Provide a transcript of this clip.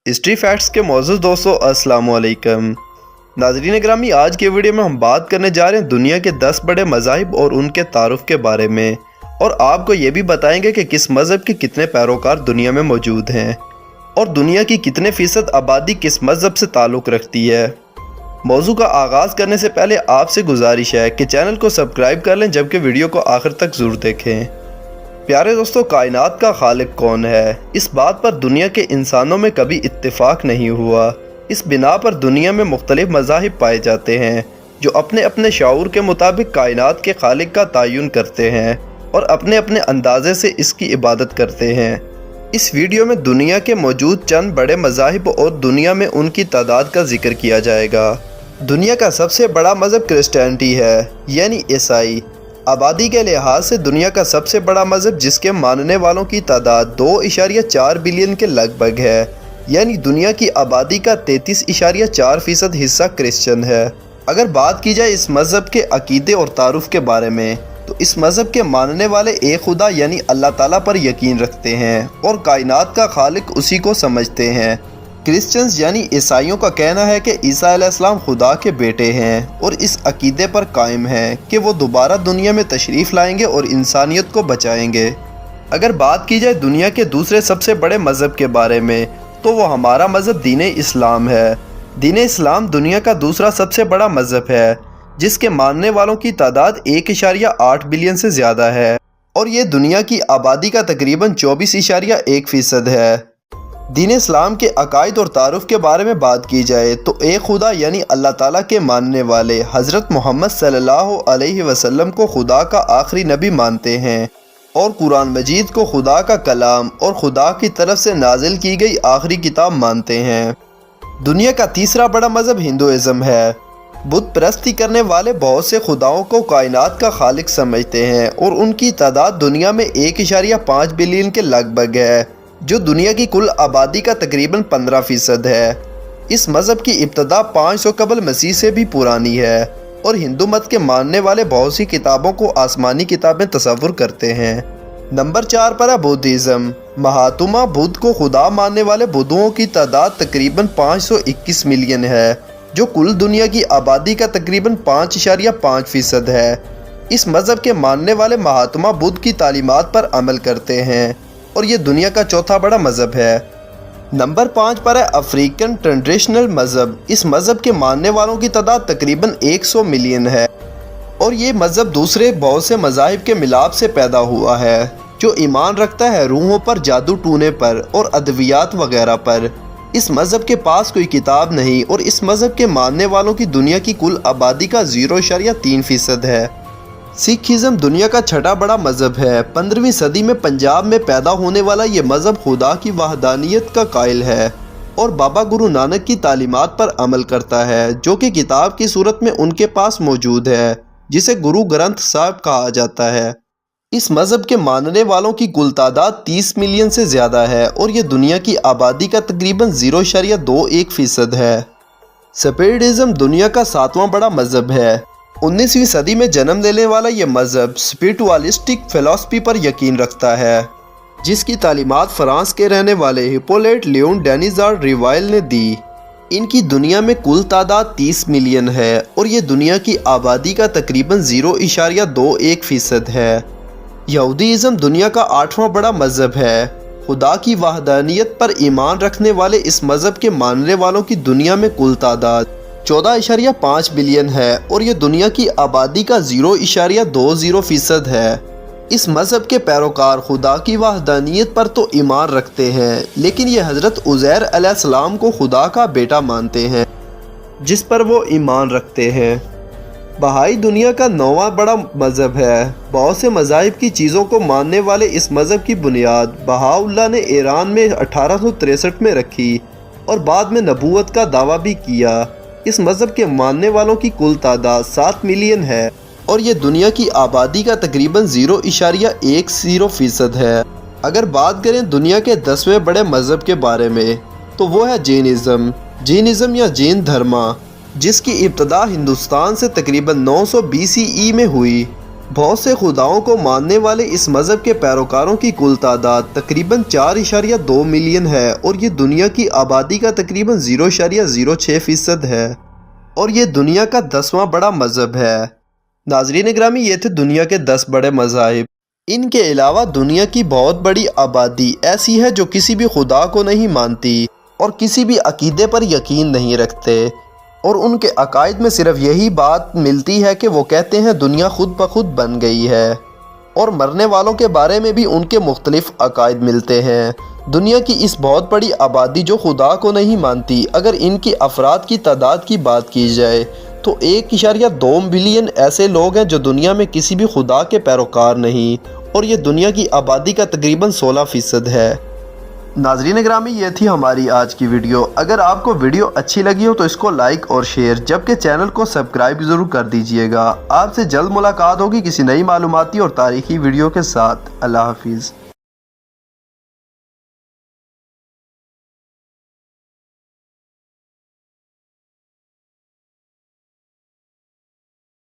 History facts کے معزز دوستو السلام علیکم ناظرین گرامی، آج کے ویڈیو میں ہم بات کرنے جا رہے ہیں دنیا کے 10 بڑے مذاہب اور ان کے تعارف کے بارے میں، اور آپ کو یہ بھی بتائیں گے کہ کس مذہب کے کتنے پیروکار دنیا میں موجود ہیں اور دنیا کی کتنے فیصد آبادی کس مذہب سے تعلق رکھتی ہے۔ موضوع کا آغاز کرنے سے پہلے آپ سے گزارش ہے کہ چینل کو سبسکرائب کر لیں، جبکہ ویڈیو کو آخر تک ضرور دیکھیں۔ پیارے دوستو، کائنات کا خالق کون ہے؟ اس بات پر دنیا کے انسانوں میں کبھی اتفاق نہیں ہوا۔ اس بنا پر دنیا میں مختلف مذاہب پائے جاتے ہیں جو اپنے اپنے شعور کے مطابق کائنات کے خالق کا تعین کرتے ہیں اور اپنے اپنے اندازے سے اس کی عبادت کرتے ہیں۔ اس ویڈیو میں دنیا کے موجود چند بڑے مذاہب اور دنیا میں ان کی تعداد کا ذکر کیا جائے گا۔ دنیا کا سب سے بڑا مذہب کرسچینٹی ہے، یعنی عیسائی۔ آبادی کے لحاظ سے دنیا کا سب سے بڑا مذہب جس کے ماننے والوں کی تعداد 2.4 بلین کے لگ بھگ ہے، یعنی دنیا کی آبادی کا 33.4% حصہ کرسچن ہے۔ اگر بات کی جائے اس مذہب کے عقیدے اور تعارف کے بارے میں، تو اس مذہب کے ماننے والے ایک خدا یعنی اللہ تعالیٰ پر یقین رکھتے ہیں اور کائنات کا خالق اسی کو سمجھتے ہیں۔ کرسچنز یعنی عیسائیوں کا کہنا ہے کہ عیسیٰ علیہ السلام خدا کے بیٹے ہیں اور اس عقیدے پر قائم ہیں کہ وہ دوبارہ دنیا میں تشریف لائیں گے اور انسانیت کو بچائیں گے۔ اگر بات کی جائے دنیا کے دوسرے سب سے بڑے مذہب کے بارے میں، تو وہ ہمارا مذہب دین اسلام ہے۔ دین اسلام دنیا کا دوسرا سب سے بڑا مذہب ہے، جس کے ماننے والوں کی تعداد 1.8 بلین سے زیادہ ہے، اور یہ دنیا کی آبادی کا تقریباً 24.1% ہے۔ دین اسلام کے عقائد اور تعارف کے بارے میں بات کی جائے تو ایک خدا یعنی اللہ تعالیٰ کے ماننے والے حضرت محمد صلی اللہ علیہ وسلم کو خدا کا آخری نبی مانتے ہیں اور قرآن مجید کو خدا کا کلام اور خدا کی طرف سے نازل کی گئی آخری کتاب مانتے ہیں۔ دنیا کا تیسرا بڑا مذہب ہندوازم ہے۔ بت پرستی کرنے والے بہت سے خداؤں کو کائنات کا خالق سمجھتے ہیں اور ان کی تعداد دنیا میں 1.5 بلین کے لگ بھگ ہے، جو دنیا کی کل آبادی کا تقریباً 15% ہے۔ اس مذہب کی ابتدا 500 قبل مسیح سے بھی پرانی ہے، اور ہندو مت کے ماننے والے بہت سی کتابوں کو آسمانی کتابیں تصور کرتے ہیں۔ نمبر 4 پر ہے بدھزم۔ مہاتما بدھ کو خدا ماننے والے بدھوں کی تعداد تقریباً 521 ملین ہے، جو کل دنیا کی آبادی کا تقریباً 5.5% ہے۔ اس مذہب کے ماننے والے مہاتما بدھ کی تعلیمات پر عمل کرتے ہیں اور یہ دنیا کا چوتھا بڑا مذہب ہے۔ نمبر 5 پر ہے افریقن ٹریڈیشنل مذہب۔ اس مذہب کے ماننے والوں کی تعداد تقریباً 100 ملین ہے، اور یہ مذہب دوسرے بہت سے مذاہب کے ملاپ سے پیدا ہوا ہے، جو ایمان رکھتا ہے روحوں پر، جادو ٹونے پر اور ادویات وغیرہ پر۔ اس مذہب کے پاس کوئی کتاب نہیں، اور اس مذہب کے ماننے والوں کی دنیا کی کل آبادی کا 0.3% ہے۔ سکھزم دنیا کا چھٹا بڑا مذہب ہے۔ 15ویں صدی میں پنجاب میں پیدا ہونے والا یہ مذہب خدا کی وحدانیت کا قائل ہے اور بابا گرو نانک کی تعلیمات پر عمل کرتا ہے، جو کہ کتاب کی صورت میں ان کے پاس موجود ہے، جسے گرو گرنتھ صاحب کہا جاتا ہے۔ اس مذہب کے ماننے والوں کی کل تعداد 30 ملین سے زیادہ ہے، اور یہ دنیا کی آبادی کا تقریباً 0.21% ہے۔ سپیرٹزم دنیا کا 7واں بڑا مذہب ہے۔ 19ویں صدی میں جنم لینے والا یہ مذہب اسپرچوالسٹک فلسفی پر یقین رکھتا ہے، جس کی تعلیمات فرانس کے رہنے والے ہپولیٹ لیون ڈینیزار ریوائل نے دی۔ ان کی دنیا میں کل تعداد 30 ملین ہے، اور یہ دنیا کی آبادی کا تقریباً 0.21% ہے۔ یہودیزم دنیا کا 8واں بڑا مذہب ہے۔ خدا کی وحدانیت پر ایمان رکھنے والے اس مذہب کے ماننے والوں کی دنیا میں کل تعداد 14.5 بلین ہے، اور یہ دنیا کی آبادی کا 0.20% ہے۔ اس مذہب کے پیروکار خدا کی وحدانیت پر تو ایمان رکھتے ہیں، لیکن یہ حضرت عزیر علیہ السلام کو خدا کا بیٹا مانتے ہیں، جس پر وہ ایمان رکھتے ہیں۔ بہائی دنیا کا 9واں بڑا مذہب ہے۔ بہت سے مذاہب کی چیزوں کو ماننے والے اس مذہب کی بنیاد بہاءاللہ نے ایران میں 1863 میں رکھی اور بعد میں نبوت کا دعویٰ بھی کیا۔ اس مذہب کے ماننے والوں کی کل تعداد 7 ملین ہے، اور یہ دنیا کی آبادی کا تقریباً 0.10% ہے۔ اگر بات کریں دنیا کے 10ویں بڑے مذہب کے بارے میں، تو وہ ہے جینزم یا جین دھرما، جس کی ابتدا ہندوستان سے تقریباً 900 BCE میں ہوئی۔ بہت سے خداؤں کو ماننے والے اس مذہب کے پیروکاروں کی کل تعداد تقریباً 4.2 ملین ہے اور یہ دنیا کی آبادی کا تقریباً 0.06% ہے اور یہ دنیا کا 10واں بڑا مذہب ہے۔ ناظرین گرامی، یہ تھے دنیا کے 10 بڑے مذاہب۔ ان کے علاوہ دنیا کی بہت بڑی آبادی ایسی ہے جو کسی بھی خدا کو نہیں مانتی اور کسی بھی عقیدے پر یقین نہیں رکھتے، اور ان کے عقائد میں صرف یہی بات ملتی ہے کہ وہ کہتے ہیں دنیا خود بخود بن گئی ہے، اور مرنے والوں کے بارے میں بھی ان کے مختلف عقائد ملتے ہیں۔ دنیا کی اس بہت بڑی آبادی جو خدا کو نہیں مانتی، اگر ان کی افراد کی تعداد کی بات کی جائے تو 1.2 بلین ایسے لوگ ہیں جو دنیا میں کسی بھی خدا کے پیروکار نہیں، اور یہ دنیا کی آبادی کا تقریباً 16% ہے۔ ناظرین گرامی، یہ تھی ہماری آج کی ویڈیو۔ اگر آپ کو ویڈیو اچھی لگی ہو تو اس کو لائک اور شیئر، جبکہ چینل کو سبسکرائب ضرور کر دیجئے گا۔ آپ سے جلد ملاقات ہوگی کسی نئی معلوماتی اور تاریخی ویڈیو کے ساتھ۔ اللہ حافظ۔